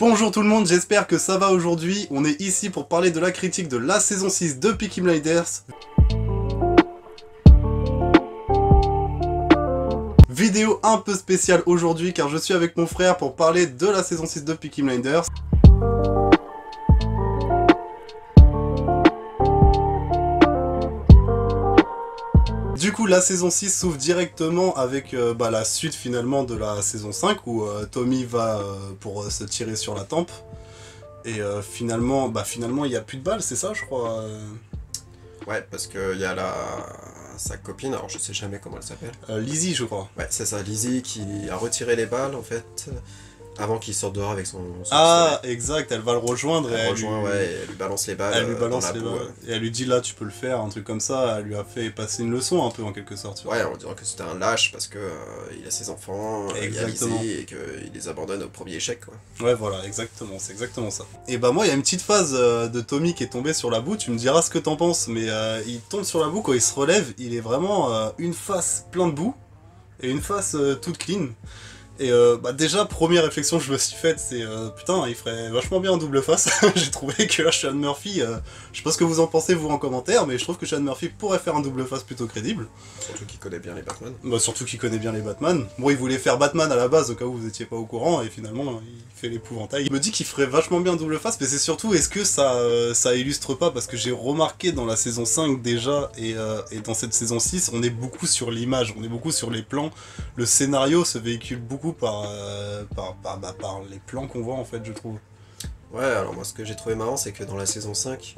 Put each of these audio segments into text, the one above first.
Bonjour tout le monde, j'espère que ça va aujourd'hui. On est ici pour parler de la critique de la saison 6 de Peaky Blinders. Vidéo un peu spéciale aujourd'hui car je suis avec mon frère pour parler de la saison 6 de Peaky Blinders. Du coup, la saison 6 s'ouvre directement avec la suite finalement de la saison 5 où Tommy va pour se tirer sur la tempe. Et finalement, il n'y a plus de balles, c'est ça je crois Ouais, parce qu'il y a sa copine, alors je sais jamais comment elle s'appelle. Lizzie je crois. Ouais, c'est ça, Lizzie qui a retiré les balles en fait, avant qu'il sorte dehors avec son Ah, pistolet. exact, elle va le rejoindre et Elle lui balance les balles. elle lui balance dans la les boue, balles. Et elle lui dit là tu peux le faire, un truc comme ça, elle lui a fait passer une leçon un peu en quelque sorte. Ouais, on dirait que c'était un lâche parce que il a ses enfants, il y a Exactement. Lizzie et qu'il les abandonne au premier échec quoi. Ouais voilà, exactement, c'est exactement ça. Et bah moi il y a une petite phase de Tommy qui est tombé sur la boue, tu me diras ce que t'en penses, mais il tombe sur la boue, quand il se relève, il est vraiment une face plein de boue et une face toute clean. Et déjà, première réflexion que je me suis faite, c'est putain, il ferait vachement bien un double face. J'ai trouvé que là, Sean Murphy, je sais pas ce que vous en pensez vous en commentaire, mais je trouve que Sean Murphy pourrait faire un double face plutôt crédible. Surtout qu'il connaît bien les Batman. Bah, surtout qu'il connaît bien les Batman. Bon, il voulait faire Batman à la base, au cas où vous étiez pas au courant, et finalement, il fait l'épouvantail. Il me dit qu'il ferait vachement bien un double face, mais c'est surtout, est-ce que ça illustre pas, parce que j'ai remarqué dans la saison 5 déjà, et dans cette saison 6, on est beaucoup sur l'image, on est beaucoup sur les plans. Le scénario se véhicule beaucoup par les plans qu'on voit en fait, je trouve. Ouais, alors moi ce que j'ai trouvé marrant, c'est que dans la saison 5,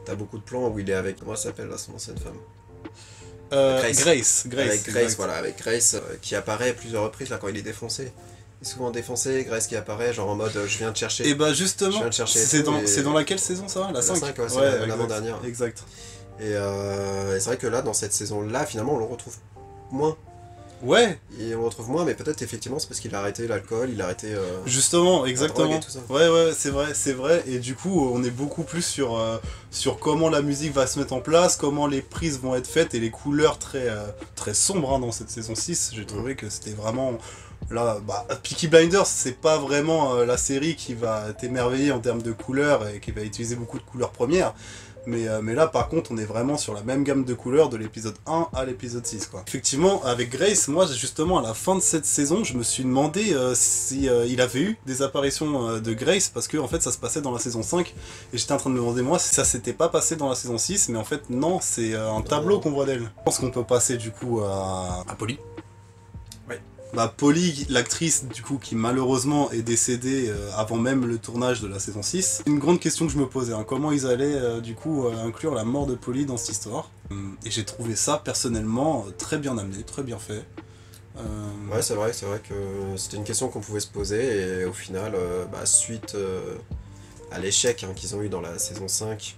t'as beaucoup de plans où il est avec, comment elle s'appelle là, son ancienne femme Grace. Avec Grace, exact. voilà, avec Grace qui apparaît à plusieurs reprises là quand il est défoncé. Il est souvent défoncé, Grace qui apparaît genre en mode je viens te chercher. Et bah justement, Je viens te chercher c'est et tout, dans laquelle saison ça? La 5 5, ouais, c'est exact, l'avant-dernière. Exact. Et c'est vrai que là, dans cette saison-là, finalement, on le retrouve moins. Ouais, Et on le retrouve moins, mais peut-être effectivement c'est parce qu'il a arrêté l'alcool, il a arrêté justement, la exactement. drogue et tout ça. Ouais, c'est vrai. Et du coup, on est beaucoup plus sur comment la musique va se mettre en place, comment les prises vont être faites et les couleurs très sombres dans cette saison 6. J'ai trouvé que c'était vraiment... Là, Peaky Blinders, c'est pas vraiment la série qui va t'émerveiller en termes de couleurs et qui va utiliser beaucoup de couleurs premières. Mais là, par contre, on est vraiment sur la même gamme de couleurs de l'épisode 1 à l'épisode 6, quoi. Effectivement, avec Grace, moi, justement, à la fin de cette saison, je me suis demandé si il avait eu des apparitions de Grace, parce que, en fait, ça se passait dans la saison 5, et j'étais en train de me demander, moi, si ça s'était pas passé dans la saison 6, mais en fait, non, c'est un tableau qu'on voit d'elle. Je pense qu'on peut passer, du coup, à Polly. Polly, l'actrice du coup qui malheureusement est décédée avant même le tournage de la saison 6. Une grande question que je me posais, comment ils allaient du coup inclure la mort de Polly dans cette histoire. Et j'ai trouvé ça personnellement très bien amené, très bien fait. Ouais, c'est vrai que c'était une question qu'on pouvait se poser, et au final, suite à l'échec qu'ils ont eu dans la saison 5,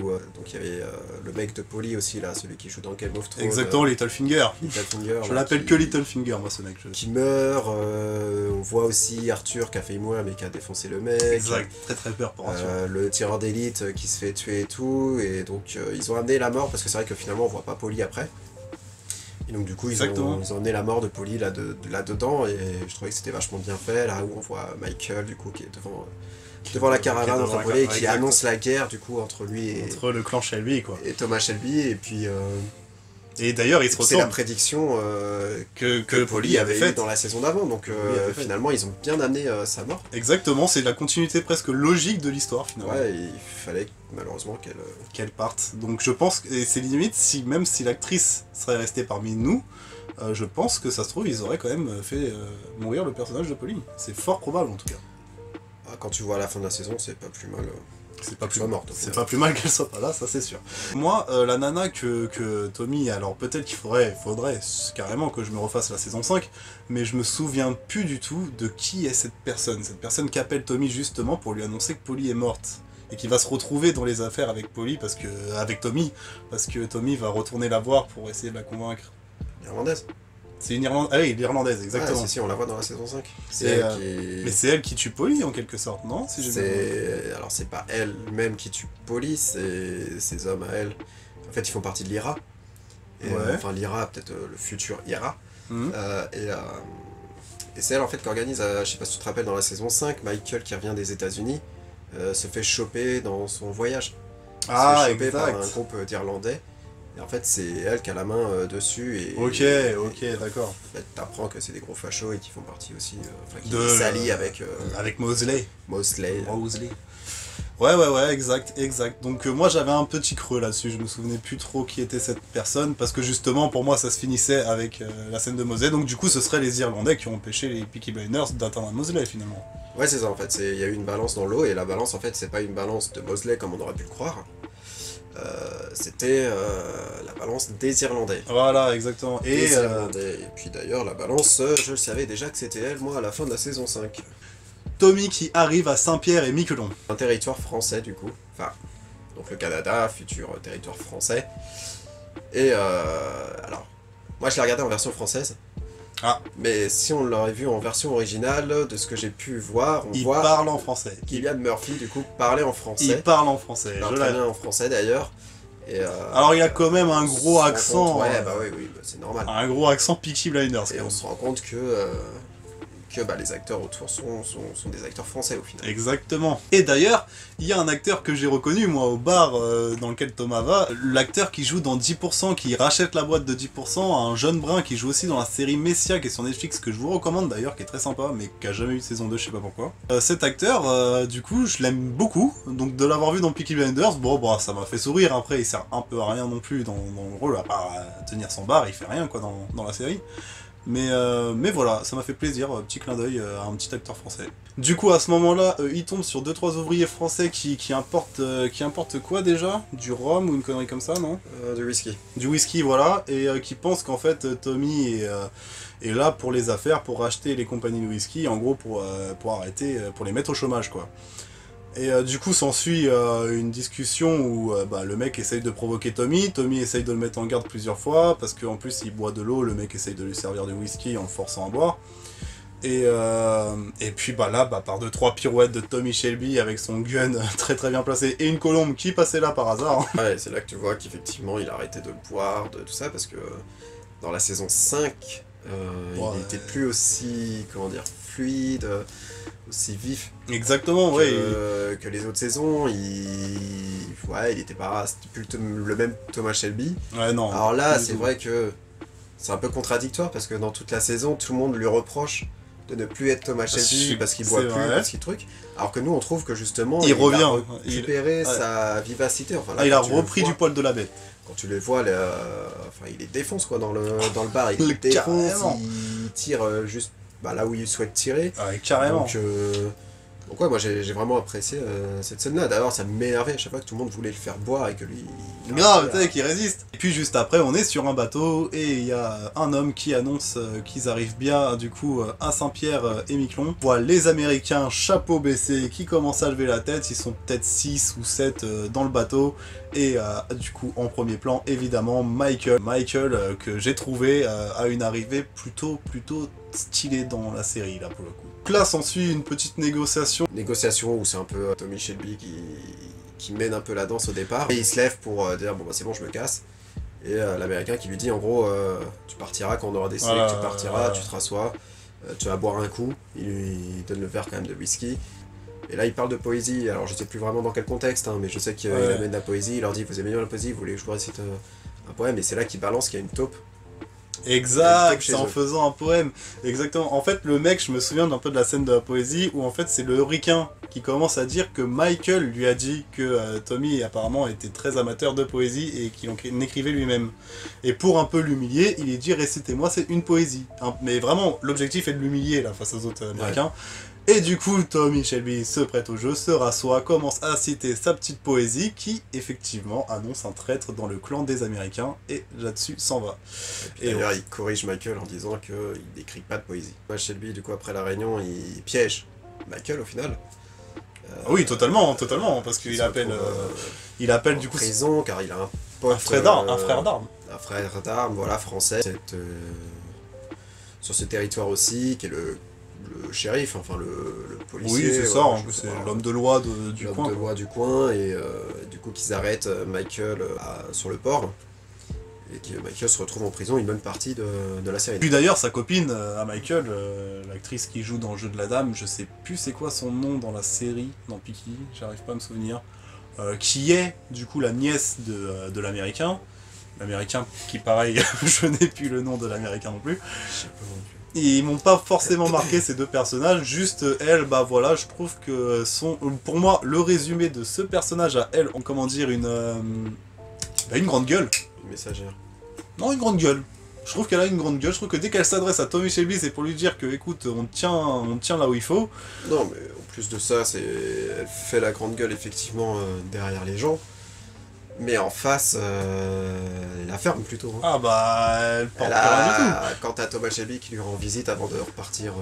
où donc il y avait le mec de Polly aussi, là, celui qui joue dans Game of Thrones. Exactement, Littlefinger. Littlefinger. Je l'appelle que Littlefinger, moi, ce mec. Qui meurt, on voit aussi Arthur qui a failli mourir mais qui a défoncé le mec. Exact, très peur pour Arthur. Le tireur d'élite qui se fait tuer et tout, et donc ils ont amené la mort, parce que c'est vrai que finalement on voit pas Polly après. Et donc du coup ils ont amené la mort de Polly là-dedans, et je trouvais que c'était vachement bien fait, là où on voit Michael du coup qui est devant la caravane entre Polly et qui annonce la guerre du coup entre lui et... Entre le clan Shelby, quoi. Et Thomas Shelby, et puis... Et d'ailleurs, il se c'est retourne. la prédiction que Polly avait faite dans la saison d'avant, donc finalement ils ont bien amené sa mort. Exactement, c'est la continuité presque logique de l'histoire finalement. Ouais, il fallait malheureusement qu'elle parte. Donc je pense que c'est limite, même si l'actrice serait restée parmi nous, je pense que ça se trouve ils auraient quand même fait mourir le personnage de Polly. C'est fort probable en tout cas. Quand tu vois à la fin de la saison, c'est pas plus mal. C'est pas plus morte. C'est pas plus mal qu'elle soit pas là, ça c'est sûr. Moi, la nana que Tommy, alors peut-être qu'il faudrait carrément que je me refasse la saison 5, mais je me souviens plus du tout de qui est cette personne qui appelle Tommy justement pour lui annoncer que Polly est morte. Et qui va se retrouver dans les affaires avec Tommy, parce que Tommy va retourner la voir pour essayer de la convaincre. Irlandaise. C'est une Irlandaise, ah oui, l'Irlandaise, exactement. Ouais, si, on la voit dans la saison 5. Mais c'est elle qui tue Polly en quelque sorte, non? Alors c'est pas elle-même qui tue Polly, c'est ses hommes à elle. En fait, ils font partie de l'IRA. Enfin, l'IRA, peut-être le futur IRA. Et c'est elle en fait qui organise, je sais pas si tu te rappelles, dans la saison 5, Michael qui revient des États-Unis se fait choper dans son voyage. Il se fait choper par un groupe d'Irlandais. Et en fait, c'est elle qui a la main dessus. Et, ok, d'accord. En fait, t'apprends que c'est des gros fachos et qui font partie aussi. Enfin, qui s'allient avec. Avec Mosley. Mosley. Ouais, exact. Donc moi j'avais un petit creux là-dessus, je me souvenais plus trop qui était cette personne, parce que justement pour moi ça se finissait avec la scène de Mosley, donc du coup ce seraient les Irlandais qui ont empêché les Peaky Blinders d'atteindre Mosley finalement. Ouais c'est ça en fait, il y a eu une balance dans l'eau, et la balance en fait c'est pas une balance de Mosley comme on aurait pu le croire, c'était la balance des Irlandais. Voilà, exactement. Et puis d'ailleurs la balance, je le savais déjà que c'était elle, moi à la fin de la saison 5. Tommy qui arrive à Saint-Pierre et Miquelon. Un territoire français du coup, enfin, donc le Canada, futur territoire français. Et alors, moi je l'ai regardé en version française. Ah. Mais si on l'aurait vu en version originale, de ce que j'ai pu voir, il parle en français. Cillian Murphy du coup parlait en français. Il parle en français. Je l'ai en français d'ailleurs. Et alors il a quand même un gros accent. Ouais, bah oui, bah, c'est normal. Un gros accent Peaky Blinders. Et on se rend compte que les acteurs autour sont des acteurs français au final. Exactement. Et d'ailleurs, il y a un acteur que j'ai reconnu, moi, au bar dans lequel Thomas va, l'acteur qui joue dans 10%, qui rachète la boîte de 10%, un jeune brun qui joue aussi dans la série Messia, qui est sur Netflix, que je vous recommande d'ailleurs, qui est très sympa, mais qui a jamais eu de saison 2, je sais pas pourquoi. Cet acteur, du coup, je l'aime beaucoup, donc de l'avoir vu dans Peaky Blinders, bon, bah, ça m'a fait sourire. Après, il sert un peu à rien non plus dans le rôle, à part tenir son bar, il fait rien, quoi, dans la série. Mais voilà, ça m'a fait plaisir, petit clin d'œil à un petit acteur français. Du coup, à ce moment-là, il tombe sur 2-3 ouvriers français qui importent quoi déjà? Du rhum ou une connerie comme ça, non? Du whisky. Du whisky, voilà, et qui pensent qu'en fait Tommy est là pour les affaires, pour racheter les compagnies de whisky, en gros pour arrêter, pour les mettre au chômage, quoi. Et du coup s'ensuit une discussion où le mec essaye de provoquer Tommy essaye de le mettre en garde plusieurs fois, parce qu'en plus il boit de l'eau, le mec essaye de lui servir du whisky en le forçant à boire. Et puis là, par 2-3 pirouettes de Tommy Shelby avec son gun très très bien placé, et une colombe qui passait là par hasard. Ouais, c'est là que tu vois qu'effectivement il a arrêté de le boire, de tout ça, parce que dans la saison 5, il n'était plus aussi, fluide, aussi vif. Exactement, que les autres saisons. Il était pas, c'était plus le même Thomas Shelby. Ouais, non. Alors là, c'est vrai que c'est un peu contradictoire, parce que dans toute la saison, tout le monde lui reproche de ne plus être Thomas Shelby parce qu'il boit plus, parce qu'il truc. Alors que nous, on trouve que justement, il revient, a récupéré sa vivacité. Enfin, là, il a repris du poil de la bête. Quand tu les vois, il les défonce quoi dans le bar. Il les défonce, il tire juste là où il souhaite tirer. Ouais, carrément. Donc ouais, moi j'ai vraiment apprécié cette scène-là. D'ailleurs, ça m'énervait à chaque fois que tout le monde voulait le faire boire et que lui... Grave, tu sais, qu'il résiste. Et puis juste après, on est sur un bateau et il y a un homme qui annonce qu'ils arrivent bien, du coup, à Saint-Pierre et Miquelon. On voit les Américains, chapeau baissé, qui commencent à lever la tête. Ils sont peut-être 6 ou 7 dans le bateau. Et du coup, en premier plan, évidemment, Michael, que j'ai trouvé à une arrivée plutôt stylée dans la série, là, pour le coup. Là, s'ensuit une petite négociation. Négociation où c'est un peu Tommy Shelby qui mène un peu la danse au départ. Et il se lève pour dire bon bah c'est bon, je me casse. Et l'américain qui lui dit en gros tu partiras quand on aura décidé que tu partiras, tu te rassois, tu vas boire un coup. Il lui donne le verre quand même de whisky. Et là il parle de poésie, alors je sais plus vraiment dans quel contexte, mais je sais qu'il amène la poésie, il leur dit vous aimez bien la poésie, vous voulez que je vous récite un poème, et c'est là qu'il balance qu'il y a une taupe. Exact, c'est en faisant un poème. Exactement. En fait, le mec, je me souviens d'un peu de la scène de la poésie où en fait c'est le ricain qui commence à dire que Michael lui a dit que Tommy apparemment était très amateur de poésie et qu'il en écrivait lui-même. Et pour un peu l'humilier, il lui dit récitez-moi, c'est une poésie. Mais vraiment, l'objectif est de l'humilier là face aux autres américains. Ouais. Et du coup, Tommy Shelby se prête au jeu, se rassoit, commence à citer sa petite poésie qui, effectivement, annonce un traître dans le clan des Américains, et là-dessus s'en va. Et d'ailleurs, il corrige Michael en disant qu'il n'écrit pas de poésie. Shelby, du coup, après la réunion, il piège Michael au final. Oui, totalement, parce qu'il appelle... il appelle du coup... prison, car il a un pote... Un frère d'armes. Un frère d'armes, voilà, français. Sur ce territoire aussi, qui est le shérif, enfin le policier. Oui, c'est ça, c'est l'homme de loi du coin. L'homme de loi du coin, et du coup qu'ils arrêtent Michael sur le port. et que Michael se retrouve en prison une bonne partie de la série. Puis d'ailleurs, sa copine à Michael, l'actrice qui joue dans Le Jeu de la Dame, je sais plus c'est quoi son nom dans la série, dans Peaky, j'arrive pas à me souvenir, qui est du coup la nièce de l'américain. L'américain qui, pareil, je n'ai plus le nom de l'américain non plus. Je sais pas non plus. Et ils m'ont pas forcément marqué ces deux personnages, juste elle, bah voilà, je trouve que pour moi, le résumé de ce personnage à elle, comment dire, une grande gueule. Une messagère. Non, une grande gueule. Je trouve qu'elle a une grande gueule, je trouve que dès qu'elle s'adresse à Tommy Shelby, c'est pour lui dire que, écoute, on te tient là où il faut. Non, mais en plus de ça, elle fait la grande gueule effectivement derrière les gens. Mais en face, elle la ferme plutôt. Hein. Ah bah, elle porte rien du tout. Quand t'as Thomas Shelby qui lui rend visite avant de repartir...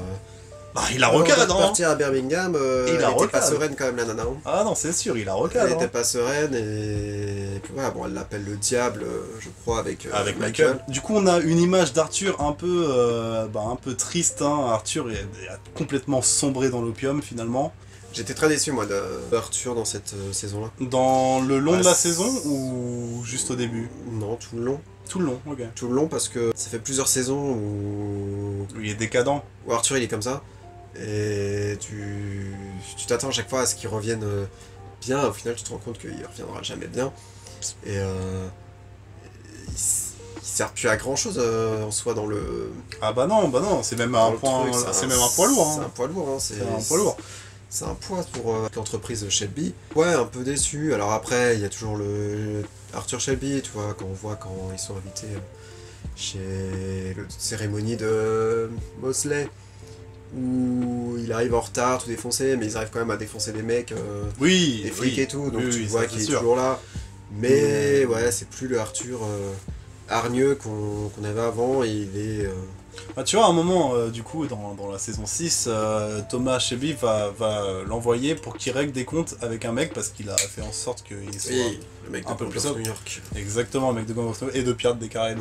Bah, il la recadre, hein. Repartir à Birmingham, elle était pas sereine quand même, la nana. Hein. Ah non, c'est sûr, il la recadre. Elle était pas sereine et puis voilà, bon, elle l'appelle le diable, je crois, avec Michael. Du coup, on a une image d'Arthur un peu triste. Hein. Arthur est complètement sombré dans l'opium finalement. J'étais très déçu moi d'Arthur dans cette saison-là. Dans le long de la saison ou juste au début? Non, tout le long. Tout le long, ok. Tout le long parce que ça fait plusieurs saisons où il est décadent. Où Arthur il est comme ça. Et tu t'attends à chaque fois à ce qu'il revienne bien, au final tu te rends compte qu'il reviendra jamais bien. Et il sert plus à grand chose en soi dans le... Ah bah non, c'est même un poids lourd. Hein. C'est un poids lourd, hein. C'est un poids lourd. C'est un poids pour l'entreprise Shelby. Ouais, un peu déçu. Alors après, il y a toujours le Arthur Shelby, tu vois, quand on voit quand ils sont invités chez la cérémonie de Mosley, où il arrive en retard, tout défoncé, mais ils arrivent quand même à défoncer des mecs, des flics et tout, donc tu vois qu'il est toujours là. Mais ouais, c'est plus le Arthur hargneux qu'on avait avant, et il est... Bah, tu vois, à un moment, du coup, dans la saison 6, Thomas Shelby va l'envoyer pour qu'il règle des comptes avec un mec parce qu'il a fait en sorte qu'il soit le mec de un peu plus New York. Exactement, le mec de Gang of New York et de Pirates des Caraïbes,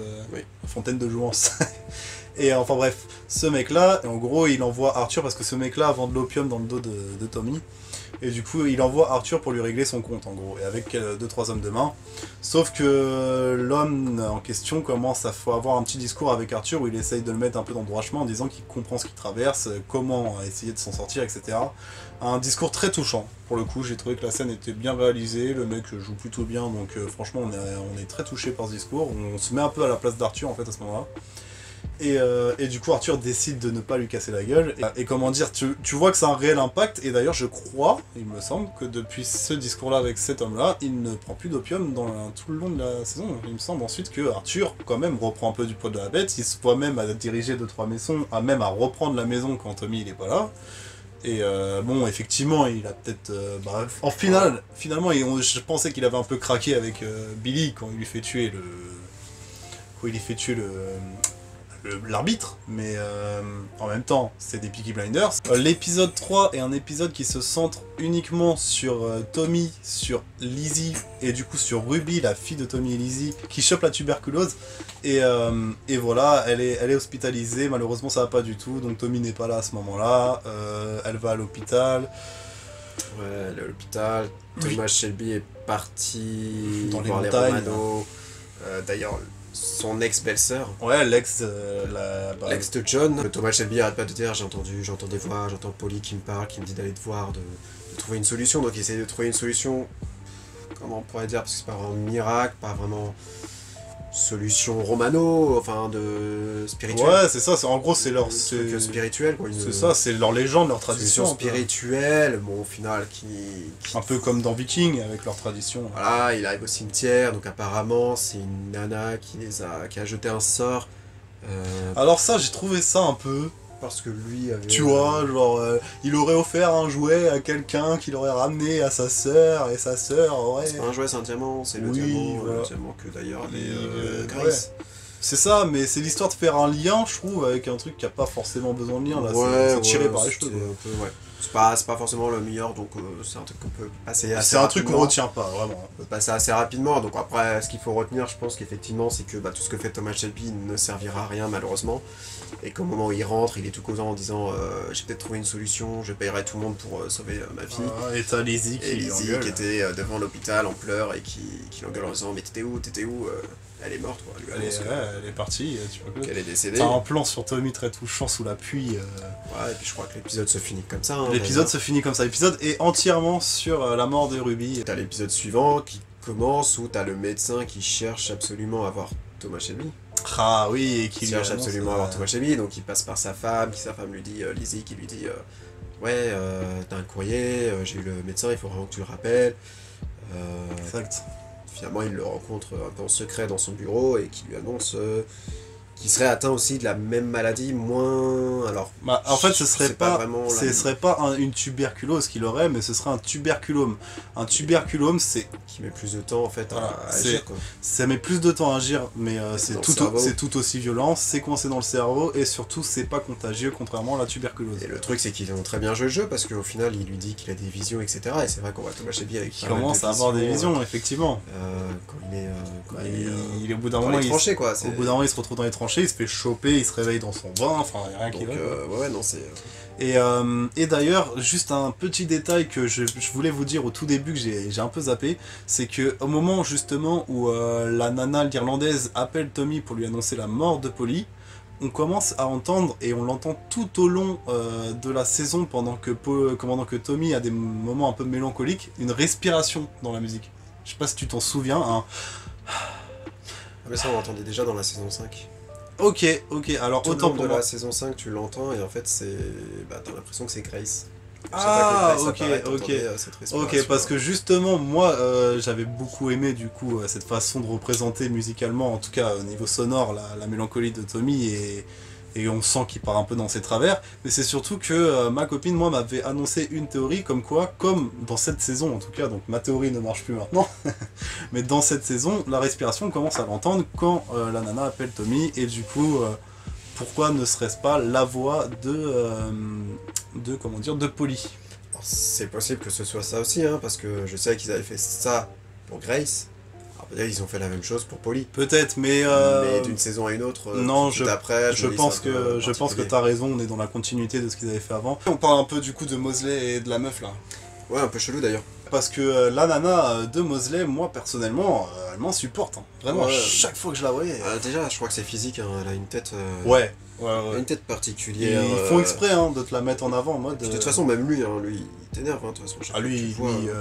Fontaine de Jouvence. Et enfin bref, ce mec-là, en gros, il envoie Arthur parce que ce mec-là vend de l'opium dans le dos de Tommy. Et du coup, il envoie Arthur pour lui régler son compte, en gros, et avec 2-3 hommes de main. Sauf que l'homme en question commence à avoir un petit discours avec Arthur où il essaye de le mettre un peu dans le droit chemin en disant qu'il comprend ce qu'il traverse, comment essayer de s'en sortir, etc. Un discours très touchant, pour le coup. J'ai trouvé que la scène était bien réalisée, le mec joue plutôt bien, donc franchement, on est très touché par ce discours. On se met un peu à la place d'Arthur, en fait, à ce moment-là. Et du coup Arthur décide de ne pas lui casser la gueule et comment dire, tu vois que c'est un réel impact. Et d'ailleurs je crois, il me semble que depuis ce discours là avec cet homme là, il ne prend plus d'opium tout le long de la saison. Il me semble ensuite que Arthur quand même reprend un peu du poids de la bête, il se voit même à diriger 2-3 maisons, même à reprendre la maison quand Tommy il est pas là. Et bon, effectivement, il a peut-être... finalement, je pensais qu'il avait un peu craqué avec Billy quand il lui fait tuer l'arbitre, mais en même temps, c'est des Peaky Blinders. L'épisode 3 est un épisode qui se centre uniquement sur Tommy, sur Lizzie, et du coup sur Ruby, la fille de Tommy et Lizzie, qui chope la tuberculose. Et voilà, elle est hospitalisée, malheureusement ça va pas du tout, donc Tommy n'est pas là à ce moment-là. Elle va à l'hôpital. Ouais, elle est à l'hôpital. Thomas Shelby est parti dans voir les les montagnes. Romano. D'ailleurs, son ex-belle-sœur. Ouais, l'ex de John. Thomas Shelby arrête pas de dire j'entends des voix, j'entends Polly qui me parle, qui me dit d'aller te voir, de trouver une solution. Donc il essaie de trouver une solution, comment on pourrait dire, parce que c'est pas vraiment un miracle, pas vraiment solution romano, enfin de spirituelle. Ouais, c'est ça, en gros c'est leur... truc spirituel, quoi. C'est ça, c'est leur légende, leur tradition. Spirituelle, bon au final qui... Un peu comme dans Viking, avec leur tradition. Voilà, il arrive au cimetière, donc apparemment c'est une nana qui a jeté un sort. Alors ça, j'ai trouvé ça un peu... Parce que lui avait... Tu vois, genre, il aurait offert un jouet à quelqu'un qu'il aurait ramené à sa sœur, et sa sœur aurait... C'est pas un jouet, c'est un diamant, c'est le diamant que d'ailleurs avait Grace. Ouais. C'est ça, mais c'est l'histoire de faire un lien, je trouve, avec un truc qui a pas forcément besoin de lien, là, c'est tiré par les cheveux. C'est pas forcément le meilleur, donc c'est un truc qu'on peut passer assez C'est un truc qu'on retient pas, vraiment. On peut passer assez rapidement, donc après, ce qu'il faut retenir, je pense qu'effectivement, c'est que tout ce que fait Thomas Shelby ne servira à rien, malheureusement. Et qu'au moment où il rentre, il est tout causant en disant j'ai peut-être trouvé une solution, je payerai tout le monde pour sauver ma fille. Et t'as Lizzie qui était devant l'hôpital en pleurs et qui l'engueule en disant mais t'étais où elle est morte, quoi. Elle est partie, tu vois que... Elle est décédée. T'as un plan sur Tommy très touchant sous la pluie. Ouais, et puis je crois que l'épisode se finit comme ça. Hein, l'épisode se finit comme ça. L'épisode est entièrement sur la mort de Ruby. T'as l'épisode suivant qui commence où t'as le médecin qui cherche absolument à voir Thomas Shelby. Ah oui, et qui cherche absolument à voir Thomas Shelby, donc il passe par sa femme, sa femme lui dit, Lizzie, qui lui dit ouais, t'as un courrier, j'ai eu le médecin, il faut vraiment que tu le rappelles. Exact. Finalement, il le rencontre un peu en secret dans son bureau et qui lui annonce qu'il serait atteint aussi de la même maladie, moins... Alors, bah, en fait, ce serait pas une tuberculose qu'il aurait, mais ce serait un tuberculome. Un tuberculome, c'est... Qui met plus de temps, en fait, à agir, quoi. Ça met plus de temps à agir, mais c'est tout aussi violent, c'est coincé dans le cerveau, et surtout, c'est pas contagieux, contrairement à la tuberculose. Et le truc, c'est qu'ils ont très bien joué le jeu, parce qu'au final, il lui dit qu'il a des visions, etc. Et c'est vrai qu'on voit Thomas Shelby avec il commence à avoir des visions, effectivement. Quand il est... il est au bout d'un moment, tranchées, quoi. Au bout d'un moment, il se retrouve dans les tranchées, il se fait choper, il se réveille dans son bain, enfin, il n'y a rien qui va. Ouais, non, c'est... Et d'ailleurs, juste un petit détail que je voulais vous dire au tout début que j'ai un peu zappé, c'est que au moment justement où la nana l'irlandaise appelle Tommy pour lui annoncer la mort de Polly, on commence à entendre, et on l'entend tout au long de la saison pendant que Tommy a des moments un peu mélancoliques, une respiration dans la musique. Je sais pas si tu t'en souviens, hein. Ah mais ça on l'entendait déjà dans la saison 5. Ok, alors tout autant pour pour de moi. la saison 5 tu l'entends et en fait c'est... Bah t'as l'impression que c'est Grace. Ah ok, parce que justement moi j'avais beaucoup aimé du coup cette façon de représenter musicalement, en tout cas au niveau sonore, la mélancolie de Tommy, et on sent qu'il part un peu dans ses travers, mais c'est surtout que ma copine moi m'avait annoncé une théorie comme quoi, comme dans cette saison en tout cas, donc ma théorie ne marche plus maintenant, mais dans cette saison la respiration on commence à l'entendre quand la nana appelle Tommy, et du coup pourquoi ne serait-ce pas la voix de Polly? C'est possible que ce soit ça aussi, hein, parce que je sais qu'ils avaient fait ça pour Grace. Alors peut-être ils ont fait la même chose pour Polly. Peut-être, mais d'une saison à une autre, non, je pense que t'as raison, on est dans la continuité de ce qu'ils avaient fait avant. On parle un peu du coup de Mosley et de la meuf là. Ouais, un peu chelou d'ailleurs. Parce que la nana de Mosley, moi personnellement, elle m'insupporte. Hein. Vraiment, ouais, chaque fois que je la voyais. Déjà, je crois que c'est physique, hein, elle a une tête. Ouais. Elle a une tête particulière. Et ils font exprès hein, de te la mettre en avant en mode. De toute façon, même lui, il t'énerve, hein, de toute façon. Ah,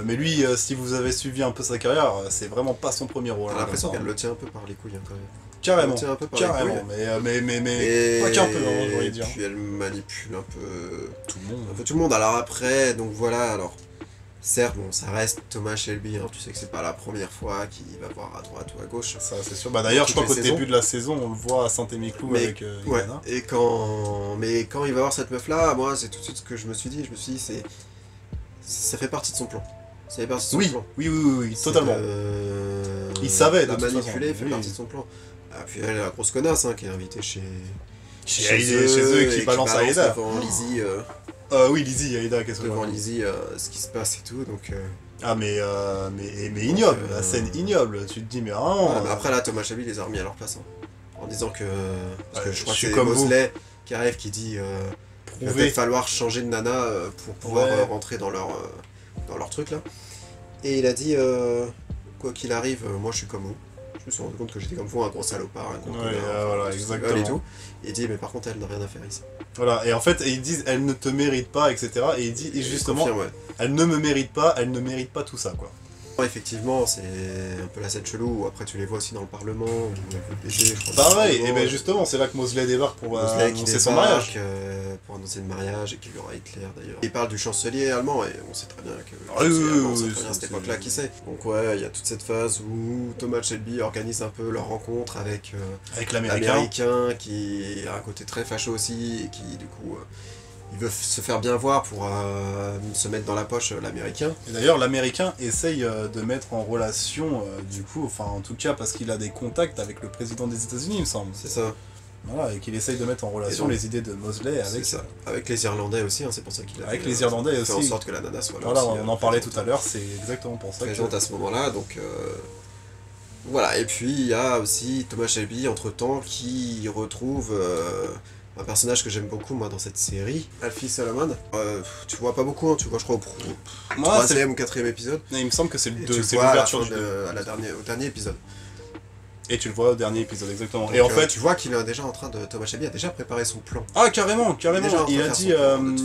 mais lui, si vous avez suivi un peu sa carrière, c'est vraiment pas son premier rôle. T'as l'impression qu'elle le tient un peu par les couilles, hein, quand même. Carrément. Elle le tient un peu par les couilles. mais pas qu'un peu, hein, j'aurais dire. Et puis elle manipule un peu tout le monde. Un peu tout le monde. Alors après, donc voilà, alors. Certes, bon, ça reste Thomas Shelby, hein, tu sais que c'est pas la première fois qu'il va voir à droite ou à gauche. Ça, c'est sûr. Bah d'ailleurs, je crois qu'au début de la saison, on le voit à Saint-Émiclou avec ouais. Et quand il va voir cette meuf-là, moi, c'est tout de suite ce que je me suis dit, ça fait partie de son plan. Ça fait partie de son plan. Oui, totalement. Il savait, de toute façon. Manipuler fait partie de son plan. Ah, puis elle est la grosse connasse, hein, qui est invitée chez eux et qui balance à Aida. Devant Lizzie. Oui, Lizzie, Aida, qu'est-ce que devant Lizzie, ce qui se passe et tout, donc... Ah mais ignoble, la scène ignoble, tu te dis mais vraiment... Ouais, mais après là, Thomas Shelby les a remis à leur place, hein, en disant que... Parce que je crois que c'est comme Mosley qui arrive, qui dit il va peut-être falloir changer de nana pour pouvoir rentrer dans leur truc là. Et il a dit, quoi qu'il arrive, moi je suis comme vous. Je me suis rendu compte que j'étais comme vous, un gros salopard, un gros connard, voilà, exactement. Et tout. Et il dit, mais par contre, elle n'a rien à faire ici. Voilà, et en fait, ils disent, elle ne te mérite pas, etc. Et il dit, et justement, confirme, elle ne me mérite pas, elle ne mérite pas tout ça, quoi. Effectivement, c'est un peu la scène chelou. Après, tu les vois aussi dans le Parlement, où pareil, et ben justement, c'est là que Mosley débarque pour annoncer son mariage. Pour annoncer le mariage, et qu'il y aura Hitler d'ailleurs. Il parle du chancelier allemand, et on sait très bien que c'est à cette époque-là qui sait. Donc ouais, il y a toute cette phase où Thomas Shelby organise un peu leur rencontre avec l'Américain, qui a un côté très facho aussi, et qui du coup... il veut se faire bien voir pour se mettre dans la poche l'Américain. Et d'ailleurs, l'Américain essaye de mettre en relation, du coup, enfin en tout cas parce qu'il a des contacts avec le président des États-Unis, il me semble. C'est ça. Voilà, et qu'il essaye de mettre en relation les idées de Mosley avec ça. Avec les Irlandais aussi, hein, c'est pour ça qu'il a avec les Irlandais aussi. fait en sorte que la nana soit là. Voilà, aussi, on en parlait tout à l'heure, c'est exactement pour ça. Présente à ce moment-là, donc... Voilà, et puis il y a aussi Thomas Shelby, entre-temps, qui retrouve... un personnage que j'aime beaucoup moi dans cette série, Alfie Solomon. Tu vois pas beaucoup, hein, tu vois je crois au 3e ou 4e épisode. Il me semble que c'est l'ouverture au dernier épisode. Et tu le vois au dernier épisode, exactement. Donc, et en fait, tu vois qu'il est déjà en train de... Thomas Shelby a déjà préparé son plan. Ah, carrément. Il a dit,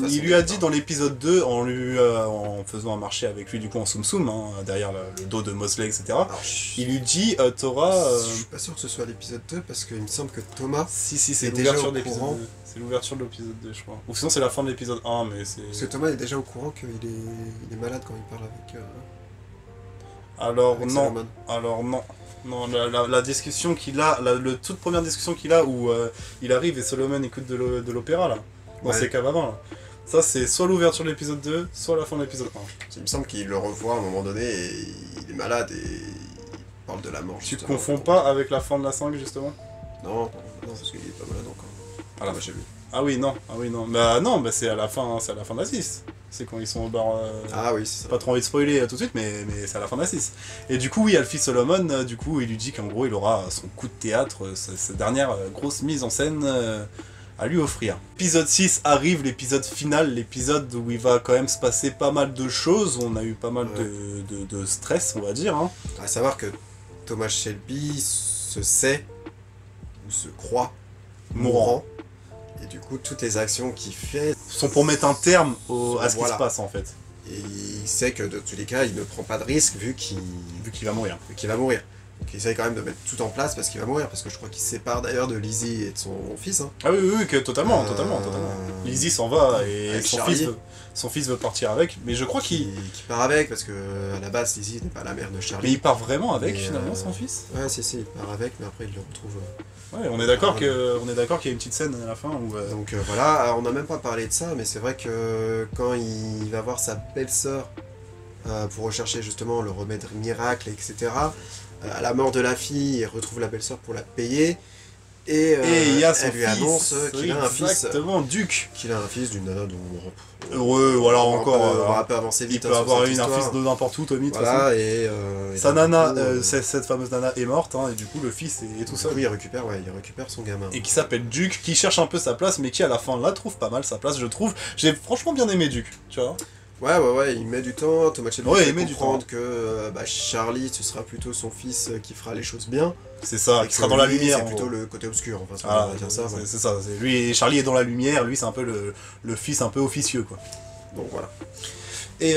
il lui a dit dans dans l'épisode 2, en faisant un marché avec lui, du coup, en soum-soum, hein, derrière le dos de Mosley, etc. Alors, Il lui dit, Thora... Je suis pas sûr que ce soit l'épisode 2, parce qu'il me semble que Thomas... Si, c'est est déjà l'ouverture au de l'épisode courant. 2. C'est l'ouverture de l'épisode 2, je crois. Ou sinon, c'est la fin de l'épisode 1, mais c'est... Parce que Thomas est déjà au courant qu'il est malade quand il parle avec... Alors, avec non. Solomon. Alors, non. Non, la discussion qu'il a, la toute première discussion qu'il a où il arrive et Solomon écoute de l'opéra, là, dans ses caves avant, là. Ça, c'est soit l'ouverture de l'épisode 2, soit la fin de l'épisode 1. Il me semble qu'il le revoit à un moment donné et il est malade et il parle de la mort. Tu te confonds pas avec la fin de la 5, justement? Non, parce qu'il est pas malade encore. Ah, là, Thomas Shelby. Ah oui, non. Bah non, c'est à la fin de la 6. C'est quand ils sont au bar... Ah oui, c'est ça. Pas trop envie de spoiler tout de suite, mais c'est à la fin de la 6. Et du coup, oui, Alfie Solomon, du coup, il lui dit qu'en gros, il aura son coup de théâtre, sa dernière grosse mise en scène à lui offrir. L'épisode 6 arrive, l'épisode final, l'épisode où il va quand même se passer pas mal de choses. On a eu pas mal de stress, on va dire. Hein. À savoir que Thomas Shelby se sait, ou se croit, mourant. Et du coup, toutes les actions qu'il fait sont pour mettre un terme à ce qui se passe, en fait. Et il sait que de tous les cas, il ne prend pas de risque vu qu'il va mourir. Donc il essaye quand même de mettre tout en place parce qu'il va mourir, parce que je crois qu'il se sépare d'ailleurs de Lizzie et de son fils. Hein. Ah oui, totalement. Lizzie s'en va et son fils veut partir avec, mais je crois qu'il part avec, parce que à la base Lizzie n'est pas la mère de Charlie. Mais il part vraiment avec finalement son fils? Ouais, si, il part avec, mais après il le retrouve. Ouais, on est d'accord qu'il y a une petite scène à la fin où... Donc voilà, on n'a même pas parlé de ça, mais c'est vrai que quand il va voir sa belle-sœur pour rechercher justement le remède miracle, etc., à la mort de la fille, il retrouve la belle-sœur pour la payer, et il y a son elle lui annonce qu'il a un fils. Exactement, Duke. Qu'il a un fils d'une nana dont... Heureux, voilà, encore... On va un peu avancer vite. Il peut avoir un fils de n'importe où, Tommy, de toute façon. Et sa nana, cette fameuse nana est morte, hein, et du coup le fils est tout seul. Oui, il récupère son gamin. Et qui s'appelle Duke, qui cherche un peu sa place, mais qui à la fin la trouve pas mal sa place, je trouve. J'ai franchement bien aimé Duke, tu vois. Ouais, il met du temps. Thomas Shelby fait comprendre que Charlie, ce sera plutôt son fils qui fera les choses bien. C'est ça, qui sera dans la lumière. C'est plutôt le côté obscur, enfin, on va dire ça. C'est ça, lui, Charlie est dans la lumière, lui c'est un peu le fils un peu officieux, quoi. Donc voilà. Et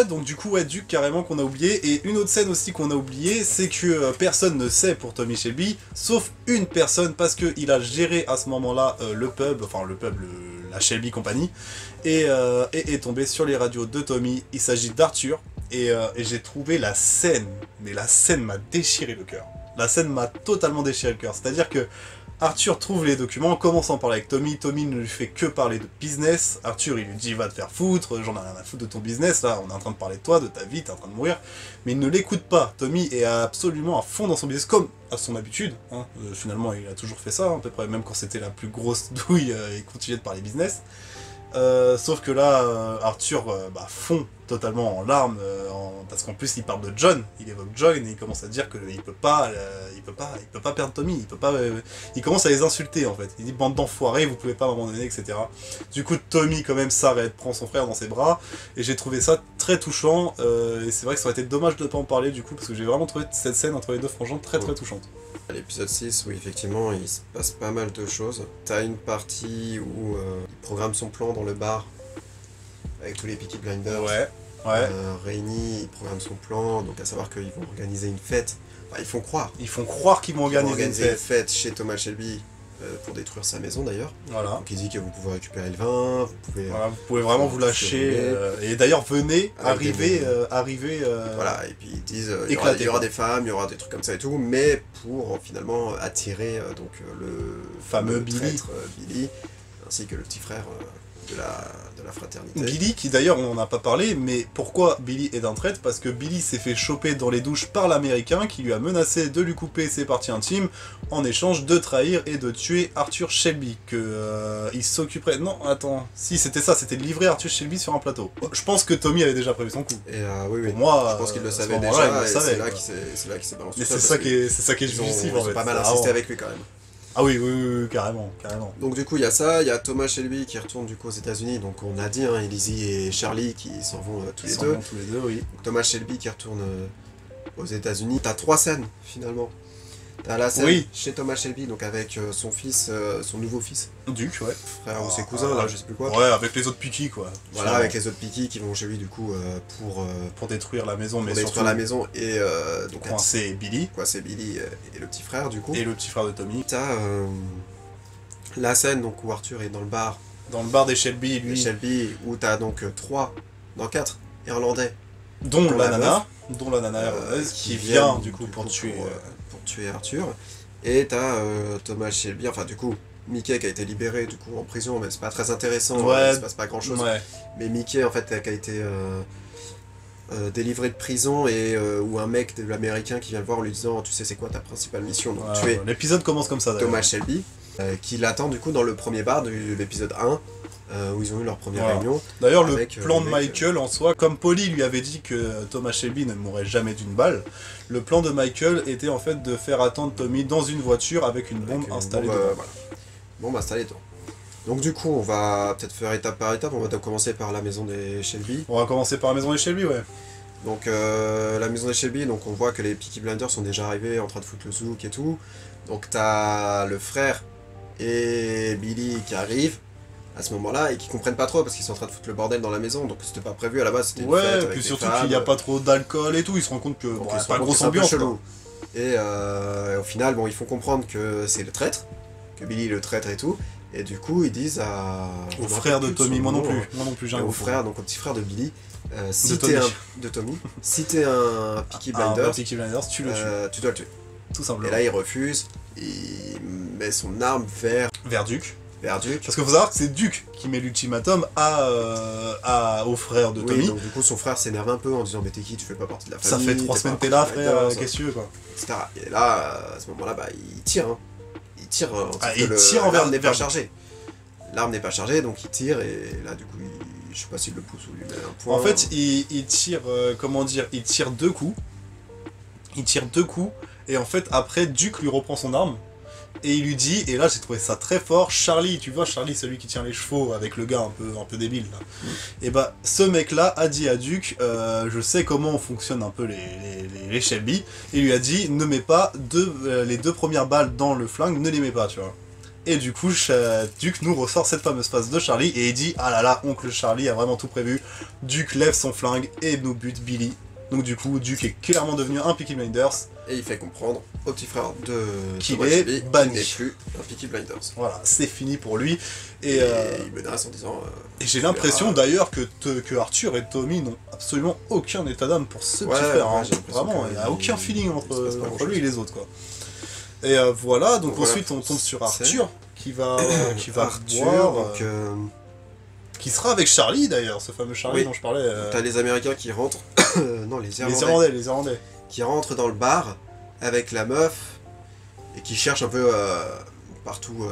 donc du coup, Duke carrément qu'on a oublié. Et une autre scène aussi qu'on a oublié, c'est que personne ne sait pour Tommy Shelby, sauf une personne, parce qu'il a géré à ce moment-là la Shelby Company, et est tombé sur les radios de Tommy. Il s'agit d'Arthur, et j'ai trouvé la scène m'a déchiré le cœur. La scène m'a totalement déchiré le cœur. C'est-à-dire que Arthur trouve les documents, commence à en parler avec Tommy. Tommy ne lui fait que parler de business. Arthur, il lui dit va te faire foutre, j'en ai rien à foutre de ton business, là, on est en train de parler de toi, de ta vie, t'es en train de mourir. Mais il ne l'écoute pas. Tommy est absolument à fond dans son business, comme à son habitude. Hein. Finalement, il a toujours fait ça, à peu près, même quand c'était la plus grosse douille, il continuait de parler business. Sauf que là, Arthur fond totalement en larmes, parce qu'en plus il parle de John, il évoque John et il commence à dire qu'il peut pas perdre Tommy, il commence à les insulter en fait. Il dit bande d'enfoirés, vous pouvez pas m'abandonner, etc. Du coup Tommy quand même s'arrête, prend son frère dans ses bras, et j'ai trouvé ça très touchant, et c'est vrai que ça aurait été dommage de ne pas en parler du coup, parce que j'ai vraiment trouvé cette scène entre les deux frangins très touchante. À l'épisode 6, oui, effectivement, il se passe pas mal de choses. T'as une partie où il programme son plan dans le bar avec tous les Peaky Blinders. Ouais. Rainey, il programme son plan, donc à savoir qu'ils vont organiser une fête. Enfin, ils font croire. Ils font croire qu'ils vont organiser une fête chez Thomas Shelby pour détruire sa maison d'ailleurs. Voilà. Donc il dit que vous pouvez récupérer le vin, vous pouvez vraiment vous lâcher. Et d'ailleurs, venez, arrivez. Voilà, et puis ils disent il y aura des femmes, il y aura des trucs comme ça et tout, mais pour finalement attirer le fameux traître, Billy, ainsi que le petit frère de la fraternité. Billy, qui d'ailleurs on n'en a pas parlé, mais pourquoi Billy est d'un traître? Parce que Billy s'est fait choper dans les douches par l'américain qui lui a menacé de lui couper ses parties intimes en échange de trahir et de tuer Arthur Shelby. Il s'occuperait... Non, attends, si c'était ça, c'était de livrer Arthur Shelby sur un plateau. Je pense que Tommy avait déjà prévu son coup. Et oui. Pour moi, je pense qu'il le savait déjà, c'est là qu'il s'est balancé. Mais c'est ça qui est jouissif en fait. Ils ont pas mal insisté avec lui quand même. Ah oui, carrément. Donc du coup il y a ça, il y a Thomas Shelby qui retourne du coup aux États-Unis, donc on a dit Lizzie et Charlie qui s'en vont tous les deux. Oui. Donc, Thomas Shelby qui retourne aux États-Unis. T'as 3 scènes finalement. T'as la scène Oui. chez Thomas Shelby, donc avec son fils, son nouveau fils, Duke, ouais. frère ou ses cousins, là, je sais plus quoi. Ouais, avec les autres Peaky, quoi. Voilà, avec les autres Peaky qui vont chez lui, du coup, pour détruire la maison, mais détruire surtout la maison et donc coincer Billy. quoi, c'est Billy et le petit frère, du coup. Et le petit frère de Tommy. T'as la scène donc où Arthur est dans le bar. Dans le bar des Shelby, lui. Shelby, où t'as donc 4 Irlandais. Dont la meuf, nana irlandaise qui vient du coup pour tuer Arthur. Et t'as Thomas Shelby, enfin du coup, Mickey qui a été libéré du coup en prison, mais c'est pas très intéressant, il se passe pas grand chose. Ouais. Mais Mickey en fait qui a été délivré de prison et ou un mec de l'américain qui vient le voir en lui disant tu sais c'est quoi ta principale mission, donc tuer l'épisode commence comme ça d'ailleurs. Thomas Shelby, qui l'attend du coup dans le premier bar de l'épisode 1. Où ils ont eu leur première réunion. D'ailleurs, le plan de Michael en soi, comme Polly lui avait dit que Thomas Shelby ne mourrait jamais d'une balle, le plan de Michael était en fait de faire attendre Tommy dans une voiture avec une bombe installée dedans. Voilà. Bombe installée dedans. Donc du coup, on va peut-être faire étape par étape, on va commencer par la maison des Shelby. On va commencer par la maison des Shelby, ouais. Donc la maison des Shelby, donc on voit que les Peaky Blinders sont déjà arrivés en train de foutre le zouk et tout. Donc t'as le frère et Billy qui arrivent à ce moment-là et qui comprennent pas trop parce qu'ils sont en train de foutre le bordel dans la maison, donc c'était pas prévu à la base, c'était une fête avec puis des surtout femmes. qu'il n'y a pas trop d'alcool et tout, ils se rendent compte que bon, c'est pas grosse ambiance quoi. Et au final, bon, ils font comprendre que c'est le traître, que Billy est le traître et tout, et du coup ils disent au frère de Tommy, moi non plus, j'ai un au frère, donc au petit frère de Billy, si t'es un Peaky Blinders, tu le tues. Tu dois le tuer. Tout simplement. Et là il refuse, il met son arme vers Duke. Parce qu'il faut savoir que c'est Duke qui met l'ultimatum au frère de Tommy. Donc du coup son frère s'énerve un peu en disant mais t'es qui, tu fais pas partie de la famille. Ça fait 3 semaines que t'es là frère, qu'est-ce que tu veux quoi. Etc. Et là, à ce moment-là, bah, il tire. Hein. Il tire envers l'arme n'est pas chargée. L'arme n'est pas chargée, donc il tire et là du coup, je sais pas s'il le pousse ou lui met un point. En fait, il tire, il tire 2 coups. Il tire 2 coups et en fait après Duke lui reprend son arme. Et il lui dit, et là j'ai trouvé ça très fort, Charlie, tu vois Charlie, celui qui tient les chevaux avec le gars un peu débile là. Et bah ce mec là a dit à Duke, je sais comment fonctionnent un peu les Shelby, il lui a dit ne mets pas les 2 premières balles dans le flingue, ne les mets pas, tu vois. Et du coup Duke nous ressort cette fameuse phrase de Charlie et il dit ah là là, oncle Charlie a vraiment tout prévu. Duke lève son flingue et nous bute Billy. Donc du coup Duke est clairement devenu un Peaky Blinders. Et il fait comprendre au petit frère de qu'il est banni. Il n'est plus un Peaky Blinders. Voilà, c'est fini pour lui. Et il menace en disant... et j'ai l'impression d'ailleurs que Arthur et Tommy n'ont absolument aucun état d'âme pour ce petit frère. Hein. Vraiment, il n'y a aucun feeling entre lui et les autres. Quoi. Et voilà, donc ensuite on tombe sur Arthur qui va boire... Donc, qui sera avec Charlie d'ailleurs, ce fameux Charlie dont je parlais. T'as les Américains qui rentrent... non, les Irlandais. Qui rentrent dans le bar avec la meuf et qui cherchent un peu partout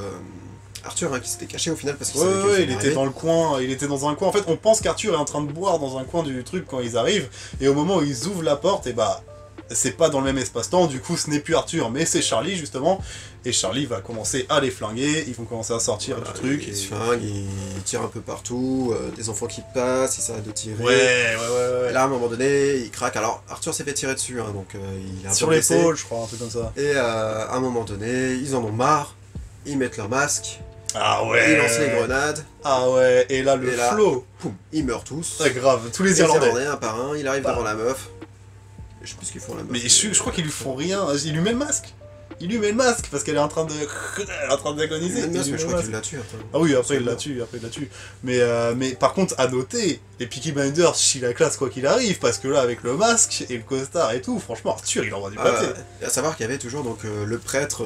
Arthur, hein, qui s'était caché au final parce qu'il savait qu'il était dans le coin, il était dans un coin. En fait, on pense qu'Arthur est en train de boire dans un coin du truc quand ils arrivent, et au moment où ils ouvrent la porte, et bah c'est pas dans le même espace-temps, du coup ce n'est plus Arthur, mais c'est Charlie justement, et Charlie va commencer à les flinguer, ils vont commencer à sortir du truc. Ils se flinguent, ils tirent un peu partout, des enfants qui passent, ils s'arrêtent de tirer. Ouais. Et là à un moment donné, il craque. Alors Arthur s'est fait tirer dessus, hein, donc il est un peu sur l'épaule, je crois, un truc comme ça. Et à un moment donné, ils en ont marre, ils mettent leur masque. Ah ouais. Ils lancent les grenades. Ah ouais, et là le flow. Poum, ils meurent tous. C'est grave, tous les Irlandais. Un par un, il arrive devant la meuf. Je sais plus ce qu'ils font la meuf. Mais je crois qu'ils lui font rien, il lui met le masque. Il lui met le masque parce qu'elle est en train d'agoniser. Je crois qu'il la tue après. Ah oui, après il la tue. Mais par contre, à noter, les Peaky Blinders chient la classe quoi qu'il arrive, parce que là, avec le masque et le costard et tout, franchement, Arthur, il envoie du pâté. Et à savoir qu'il y avait toujours donc, le prêtre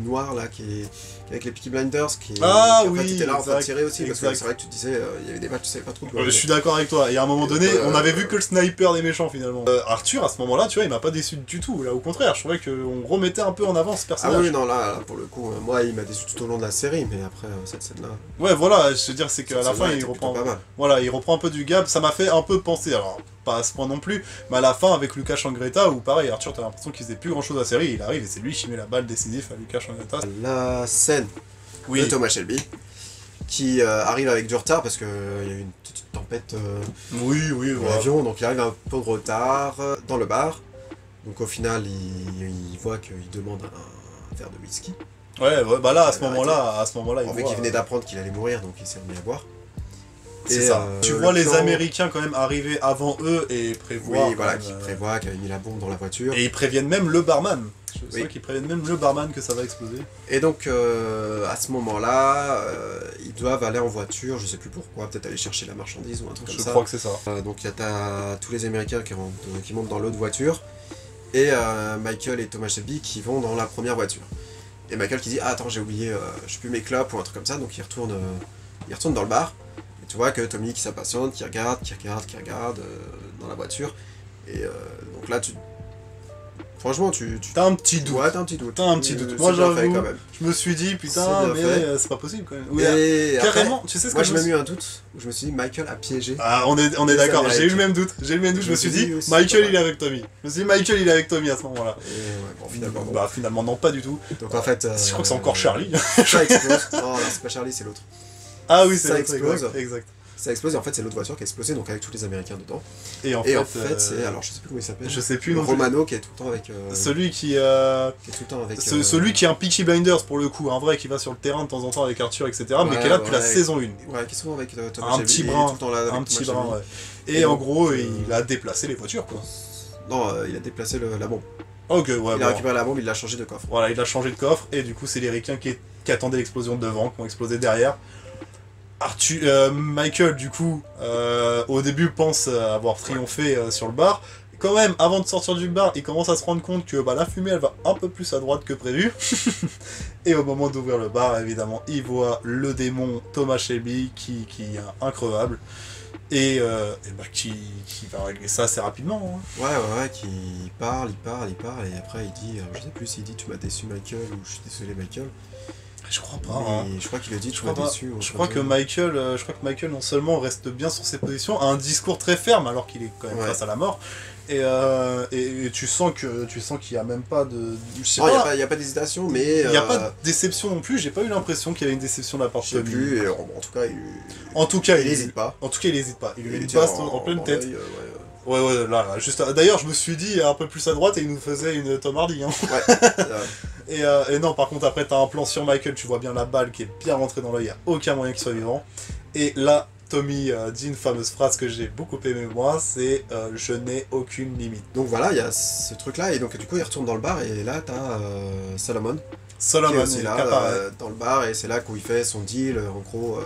noir là qui est avec les Peaky Blinders qui était là en train de tirer aussi, parce que c'est vrai que tu disais, il y avait des matchs, tu savais pas trop. Je suis d'accord avec toi, et à un moment donné, on avait vu que le sniper des méchants finalement. Arthur, à ce moment-là, tu vois, il m'a pas déçu du tout, là au contraire, je trouvais qu'on remettait un peu en avant ce personnage. Ah oui, non, là pour le coup, moi il m'a déçu tout au long de la série, mais après cette scène-là... Ouais, voilà, je veux dire, c'est qu'à la fin, il reprend un peu du gap, ça m'a fait un peu penser, alors pas à ce point non plus, mais à la fin avec Lucas Changreta, où pareil, Arthur, t'as l'impression qu'il faisait plus grand chose à la série, il arrive et c'est lui qui met la balle décisive à Lucas Changreta. La scène de Thomas Shelby, qui arrive avec du retard parce qu'il y a eu une petite tempête dans l'avion, donc il arrive un peu de retard dans le bar, Donc au final, il voit qu'il demande un verre de whisky. Ouais, bah là, à ce moment-là, En fait, qu'il venait d'apprendre qu'il allait mourir, donc il s'est remis à boire. C'est ça. Tu vois les Américains quand même arriver avant eux et prévoir. Oui, voilà, qui prévoient, qui avait mis la bombe dans la voiture. Et ils préviennent même le barman. Je sais qu'ils préviennent même le barman que ça va exploser. Et donc, à ce moment-là, ils doivent aller en voiture, je sais plus pourquoi, peut-être aller chercher la marchandise ou un truc comme ça. Je crois que c'est ça. Donc, il y a tous les Américains qui montent dans l'autre voiture, et Michael et Thomas Shelby qui vont dans la première voiture. Et Michael qui dit « Ah, attends, j'ai oublié, je sais plus mes clopes » ou un truc comme ça, donc il retourne dans le bar. Et tu vois que Tommy qui s'impatiente, qui regarde dans la voiture. Et donc là, franchement, t'as un petit doute. Ouais, t'as un petit doute. Moi, j'avoue, je me suis dit, putain, mais c'est pas possible quand même. Oui, et carrément, après, tu sais ce moi, que j'ai même eu un doute où je me suis dit, Michael a piégé. Ah, on est d'accord, j'ai eu le même doute. Je me suis dit, Michael, il est avec Tommy. Je me suis dit, Michael, il est avec Tommy à ce moment-là. Et ouais, bon, finalement, bah, finalement, non, pas du tout. Donc en fait. Je crois que c'est encore Charlie. Ça explose. Non, c'est pas Charlie, c'est l'autre. Ah oui, c'est ça l'autre, explose. Exact. Ça explose et en fait c'est l'autre voiture qui a explosé, donc avec tous les Américains dedans. Et en fait c'est, alors je sais plus comment il s'appelle. Je sais plus non Romano qui est tout le temps avec. Celui qui est tout le temps avec. Celui qui est un Peaky Blinders pour le coup, un vrai qui va sur le terrain de temps en temps avec Arthur, etc. mais qui est là depuis la saison 1. Ouais, qui est souvent avec Thomas un petit brin, tout le temps là avec un petit brin, ouais. Et en gros, il a déplacé les voitures quoi. Non, il a déplacé la bombe. Ok, ouais. Il a récupéré la bombe, il l'a changé de coffre. Voilà, il a changé de coffre et du coup c'est les ricains qui attendaient l'explosion de devant, qui ont explosé derrière. Michael, du coup, au début pense avoir triomphé sur le bar. Quand même, avant de sortir du bar, il commence à se rendre compte que la fumée, elle va un peu plus à droite que prévu. Et au moment d'ouvrir le bar, évidemment, il voit le démon Thomas Shelby, qui est increvable. Et qui va régler ça assez rapidement. Hein. Ouais, qui parle, et après il dit, je sais plus s'il dit tu m'as déçu Michael ou je suis désolé Michael. Je crois pas. Hein. Je crois qu'il a dit tu m'as déçu. Je crois que Michael non seulement reste bien sur ses positions, a un discours très ferme alors qu'il est quand même face à la mort. Et tu sens qu'il y a même pas de. Il y a pas d'hésitation, mais. Il n'y a pas de déception non plus. J'ai pas eu l'impression qu'il y avait une déception de la part de Tommy. Je sais plus. En tout cas, il hésite pas. En tout cas, il hésite pas. Il lui met une basse en pleine tête. Ouais, là, juste. D'ailleurs, je me suis dit un peu plus à droite et il nous faisait une Tom Hardy. Hein. Ouais. et non, par contre, après, t'as un plan sur Michael, tu vois bien la balle qui est bien rentrée dans l'œil, il n'y a aucun moyen qu'il soit vivant. Et là, Tommy dit une fameuse phrase que j'ai beaucoup aimée moi, c'est je n'ai aucune limite. Donc voilà, il y a ce truc-là, et donc du coup, il retourne dans le bar, et là, t'as Solomon. Solomon qui est aussi là, dans le bar, et c'est là où il fait son deal, en gros.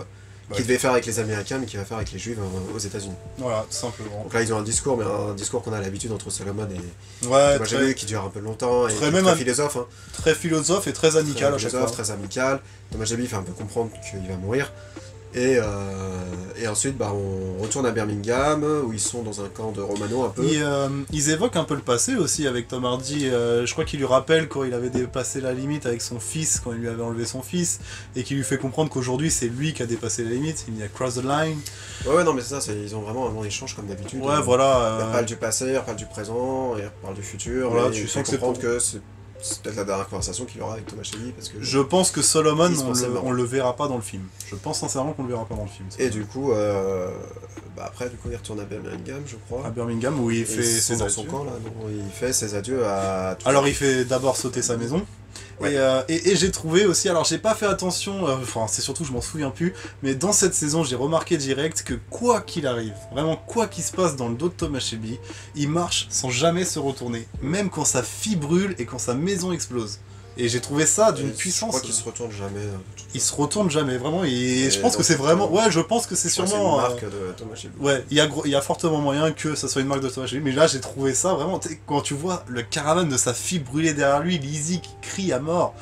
Qu'il devait faire avec les Américains, mais qu'il va faire avec les Juifs aux États-Unis. Voilà, tout simplement. Donc là, ils ont un discours, mais un discours qu'on a l'habitude entre Solomon et Thomas Shelby, qui dure un peu longtemps, et très philosophe. Hein. Très philosophe et très amical à chaque fois. Très amical. Thomas Shelby fait un peu comprendre qu'il va mourir. Et ensuite, on retourne à Birmingham, où ils sont dans un camp de Romano un peu. Ils évoquent un peu le passé aussi avec Tom Hardy. Je crois qu'il lui rappelle quand il avait dépassé la limite avec son fils, quand il lui avait enlevé son fils, et qu'il lui fait comprendre qu'aujourd'hui c'est lui qui a dépassé la limite, il a crossed the line. Ouais, non, mais c'est ça, ils ont vraiment un bon échange comme d'habitude. Ouais, voilà. Ils reparlent du passé, ils reparlent du présent, ils reparlent du futur. Voilà, tu sens que c'est peut-être la dernière conversation qu'il aura avec Thomas Shelby, parce que je pense que Solomon on le verra pas dans le film. Je pense sincèrement qu'on le verra pas dans le film. Et du coup, après il retourne à Birmingham, je crois. À Birmingham où il fait ses adieux. Son camp, là, il fait ses adieux à. Alors il fait d'abord sauter sa maison. Ouais. Et j'ai trouvé aussi, alors j'ai pas fait attention, c'est surtout je m'en souviens plus, mais dans cette saison j'ai remarqué direct que quoi qu'il arrive, vraiment quoi qu'il se passe dans le dos de Thomas Shelby, il marche sans jamais se retourner, même quand sa fille brûle et quand sa maison explose. Et j'ai trouvé ça d'une puissance. Je crois qu'il se retourne jamais. Il se retourne jamais, vraiment. Et je pense que c'est vraiment. Ouais, je pense que c'est sûrement. C'est une marque de Thomas Shelby. Ouais, il y a fortement moyen que ça soit une marque de Thomas Shelby. Mais là, j'ai trouvé ça vraiment. Quand tu vois le caravane de sa fille brûlée derrière lui, Lizzie qui crie à mort,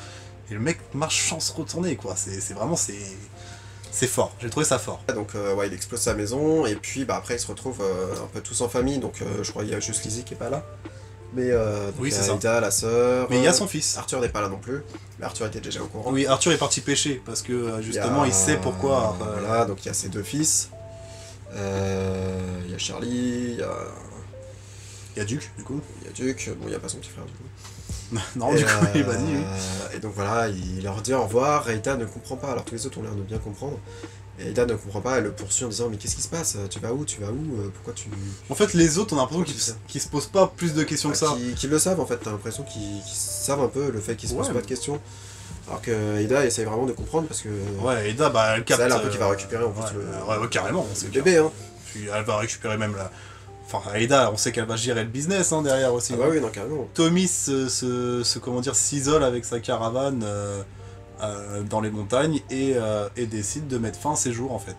et le mec marche sans se retourner, quoi. C'est vraiment. C'est fort, j'ai trouvé ça fort. Donc il explose sa maison, et puis après ils se retrouvent un peu tous en famille, donc je crois qu'il y a juste Lizzie qui est pas là. Mais oui, c'est Aida, la sœur. Mais il y a son fils. Arthur n'est pas là non plus. Mais Arthur était déjà au courant. Oui, Arthur est parti pêcher parce que justement il sait pourquoi. Voilà, donc il y a ses deux fils. Il y a Charlie, il y a Duke, du coup. Il y a Duke, bon, il n'y a pas son petit frère, du coup. Non, du coup, il m'a dit. Et donc voilà, il leur dit au revoir. Aida ne comprend pas, alors tous les autres ont l'air de bien comprendre. Et Aida ne comprend pas, elle le poursuit en disant mais qu'est-ce qui se passe? Tu vas où? Pourquoi tu... En fait les autres on a l'impression qu'ils se posent pas plus de questions que ça. Qu'ils le savent en fait, t'as l'impression qu'ils savent un peu le fait qu'ils se posent pas de questions. Alors que Aida essaye vraiment de comprendre parce que... Ouais, Aida elle capte... C'est elle un peu qui va récupérer en plus ouais, carrément, c'est le bébé hein. Puis elle va récupérer même la... Enfin, Aida, on sait qu'elle va gérer le business hein, derrière aussi. Ah bah oui, non, carrément. Tommy comment dire, s'isole avec sa caravane dans les montagnes et décide de mettre fin à ses jours en fait.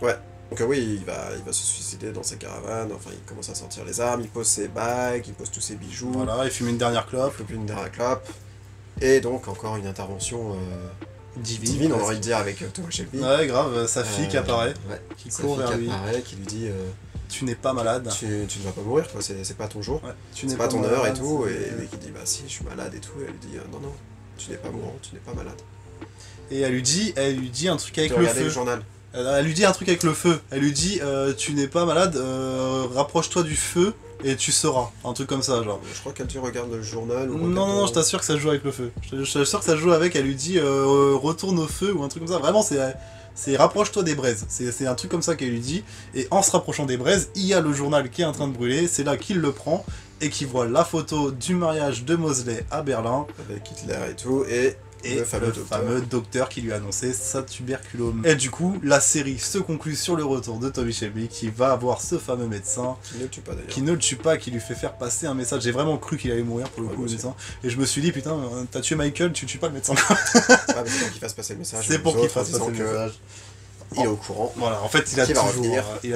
Ouais. Donc oui, il va se suicider dans sa caravane, enfin il commence à sortir les armes, il pose ses bagues, il pose tous ses bijoux. Voilà, il fume une dernière clope. Il fume une dernière clope. Et donc encore une intervention divine, on aurait dire, avec Thomas Shelby. Ouais, grave, sa fille qui apparaît, ouais, qui court vers lui. Qui lui dit... tu n'es pas malade. Tu ne vas pas mourir, quoi, c'est pas ton jour, ouais, c'est pas ton heure et tout. Et lui qui dit bah si, je suis malade et tout. Et elle lui dit non, tu n'es pas mourant, tu n'es pas malade. Et elle lui dit un truc avec le feu. Le journal. Elle lui dit un truc avec le feu. Elle lui dit tu n'es pas malade, rapproche-toi du feu et tu sauras. Un truc comme ça, genre. Je crois qu'elle dit regarde le journal. Ou non, je t'assure que ça joue avec le feu. Je t'assure que ça joue avec. Elle lui dit retourne au feu ou un truc comme ça. Vraiment, c'est rapproche-toi des braises. C'est un truc comme ça qu'elle lui dit. Et en se rapprochant des braises, il y a le journal qui est en train de brûler. C'est là qu'il le prend et qu'il voit la photo du mariage de Mosley à Berlin. Avec Hitler et tout. Et le fameux docteur qui lui a annoncé sa tuberculose. Et du coup, la série se conclut sur le retour de Tommy Shelby qui va avoir ce fameux médecin qui ne le tue pas d'ailleurs. Qui ne le tue pas, qui lui fait faire passer un message. J'ai vraiment cru qu'il allait mourir pour le coup, le médecin. Et je me suis dit, putain, t'as tué Michael, tu tues pas le médecin. Ouais, mais c'est pour qu'il fasse passer le message. C'est pour qu'il fasse passer le message. Il est au courant. Voilà, en fait, il a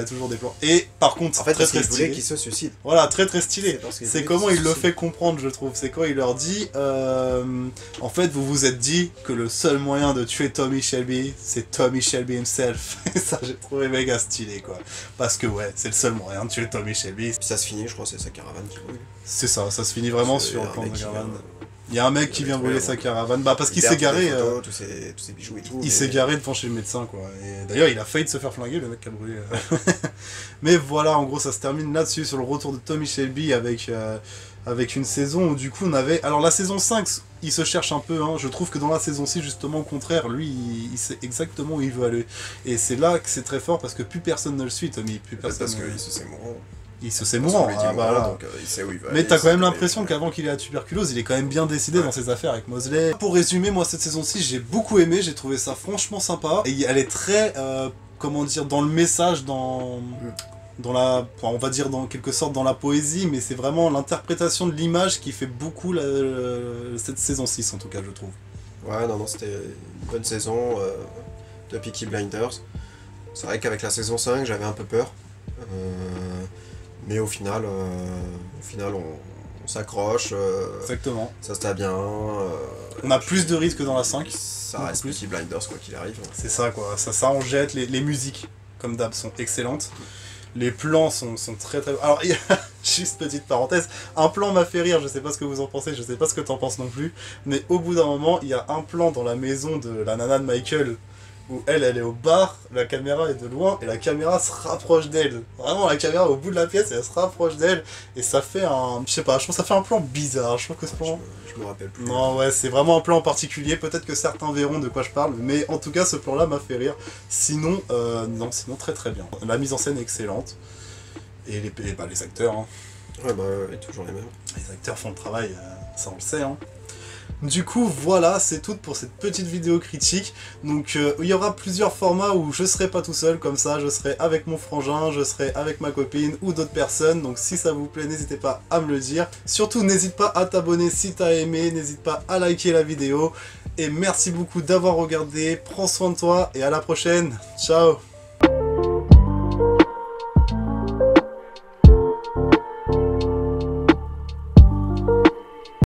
toujours des plans. Et par contre, en fait, très stylé. Voulait qu'il se suicide. Voilà, très stylé. C'est comment il le fait comprendre, je trouve. C'est quand il leur dit, en fait, vous vous êtes dit que le seul moyen de tuer Tommy Shelby, c'est Tommy Shelby himself. Et ça, j'ai trouvé méga stylé, quoi. Parce que ouais, c'est le seul moyen de tuer Tommy Shelby. Puis ça se finit, je crois, c'est sa caravane qui brûle. C'est ça se finit vraiment sur le plan de caravane. Il y a un mec qui vient brûler sa caravane, parce qu'il s'est garé. Tous ses bijoux et tout. Il s'est garé devant chez le médecin, quoi. Et d'ailleurs, il a failli de se faire flinguer, le mec qui a brûlé. Mais voilà, en gros, ça se termine là-dessus, sur le retour de Tommy Shelby avec une saison où, du coup, on avait. Alors, la saison 5, il se cherche un peu, hein. Je trouve que dans la saison 6, justement, au contraire, lui, il sait exactement où il veut aller. Et c'est là que c'est très fort, parce que plus personne ne le suit, Tommy. Plus personne. Parce qu'il se sait mourant. Il se sait mourant, donc il sait où il va. Mais t'as quand même l'impression qu'avant qu'il ait la tuberculose, il est quand même bien décidé dans ses affaires avec Mosley. Pour résumer, moi cette saison 6, j'ai beaucoup aimé, j'ai trouvé ça franchement sympa. Et elle est très, comment dire, dans le message, dans la, on va dire dans quelque sorte dans la poésie, mais c'est vraiment l'interprétation de l'image qui fait beaucoup cette saison 6 en tout cas, je trouve. Ouais, non, c'était une bonne saison de Peaky Blinders. C'est vrai qu'avec la saison 5, j'avais un peu peur. Mais au final on s'accroche. Exactement. Ça se tape bien. On a plus de risques que dans la 5. Ça reste Peaky Blinders quoi qu'il arrive. C'est ça quoi, ça en jette. Les musiques, comme d'hab, sont excellentes. Les plans sont très très... Alors, il y a juste petite parenthèse, un plan m'a fait rire, je sais pas ce que vous en pensez, je sais pas ce que t'en penses non plus, mais au bout d'un moment, il y a un plan dans la maison de la nana de Michael, où elle est au bar, la caméra est de loin, et la caméra se rapproche d'elle. Vraiment, la caméra est au bout de la pièce, et elle se rapproche d'elle, et ça fait un... Je sais pas, je trouve que ça fait un plan bizarre, je trouve que ce plan... Je me rappelle plus. Non, ouais, c'est vraiment un plan en particulier, peut-être que certains verront de quoi je parle, mais en tout cas, ce plan-là m'a fait rire. Sinon, sinon très très bien. La mise en scène est excellente, et les acteurs, hein. Ouais, bah, toujours les mêmes. Les acteurs font le travail, ça on le sait, hein. Du coup, voilà, c'est tout pour cette petite vidéo critique. Donc, il y aura plusieurs formats où je serai pas tout seul, comme ça, je serai avec mon frangin, je serai avec ma copine ou d'autres personnes. Donc, si ça vous plaît, n'hésitez pas à me le dire. Surtout, n'hésite pas à t'abonner si t'as aimé, n'hésite pas à liker la vidéo. Et merci beaucoup d'avoir regardé, prends soin de toi et à la prochaine. Ciao!